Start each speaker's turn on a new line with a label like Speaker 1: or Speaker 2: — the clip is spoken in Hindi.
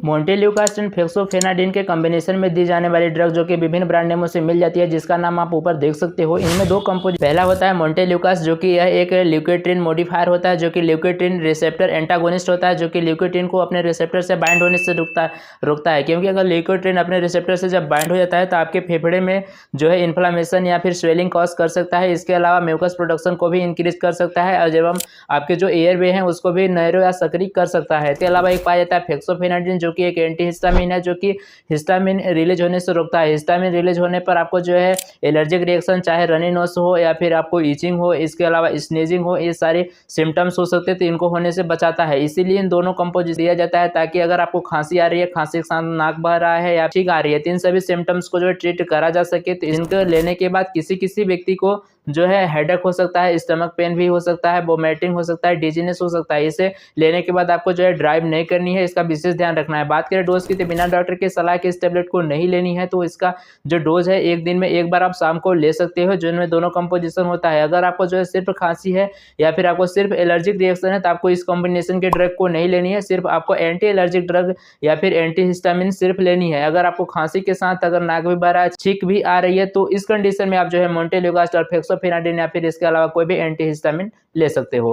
Speaker 1: मोंटेल्यूकास्ट एंड फेक्सोफेनाडिन के कॉम्बिनेशन में दी जाने वाली ड्रग जो कि विभिन्न ब्रांड नेमों से मिल जाती है, जिसका नाम आप ऊपर देख सकते हो। इनमें दो कंपोज, पहला होता है मोंटेल्यूकास्ट जो कि यह एक ल्यूकेट्रिन मॉडिफायर होता है, जो कि ल्यूकेट्रिन रिसेप्टर एंटागोनिस्ट होता है, जो कि ल्यूकेट्रिन को अपने रिसेप्टर से बाइंड होने से रोकता है। क्योंकि अगर ल्यूकेट्रिन अपने रिसेप्टर से जब बाइंड हो जाता है तो आपके फेफड़े में जो है इन्फ्लामेशन या फिर स्वेलिंग कॉज कर सकता है। इसके अलावा म्यूकस प्रोडक्शन को भी इंक्रीज कर सकता है और एवं आपके जो एयर वे हैं उसको भी नैरो या सक्रिय कर सकता है। इसके अलावा एक पाया जाता है फेक्सोफेनाडिन जो कि एक एंटी हिस्टामिन है, जो कि हिस्टामिन रिलीज होने से रोकता है। हिस्टामिन रिलीज होने पर आपको जो है एलर्जिक रिएक्शन, चाहे रनी नोज हो या फिर आपको ईचिंग हो, इसके अलावा स्नीजिंग हो, ये सारे सिम्टम्स हो सकते हैं, तो इनको होने से बचाता है। इसीलिए इन दोनों कंपोज दिया जाता है ताकि अगर आपको खांसी आ रही है, खांसी के साथ नाक बह रहा है या छींक आ रही है, तो इन सभी सिम्टम्स को जो है ट्रीट करा जा सके। तो इनको लेने के बाद किसी व्यक्ति को जो है हेडेक हो सकता है, स्टमक पेन भी हो सकता है, वोमिटिंग हो सकता है, डिजीनेस हो सकता है। इसे लेने के बाद आपको जो है ड्राइव नहीं करनी है, इसका विशेष ध्यान रखना है। बात करें डोज की, तो बिना डॉक्टर की सलाह के इस टेबलेट को नहीं लेनी है। तो इसका जो डोज है एक दिन में एक बार आप शाम को ले सकते हो, जिनमें दोनों कंपोजिशन होता है। अगर आपको जो है सिर्फ खांसी है या फिर आपको सिर्फ एलर्जिक रिएक्शन है तो आपको इस कॉम्बिनेशन के ड्रग को नहीं लेनी है, सिर्फ आपको एंटी एलर्जिक ड्रग या फिर एंटी हिस्टामिन सिर्फ लेनी है। अगर आपको खांसी के साथ अगर नाक भी बह रहा है, छींक भी आ रही है, तो इस कंडीशन में आप जो है मोंटेल्यूकास्ट और फेक्सोफेनाडिन या फिर इसके अलावा कोई भी एंटी हिस्टामिन ले सकते हो।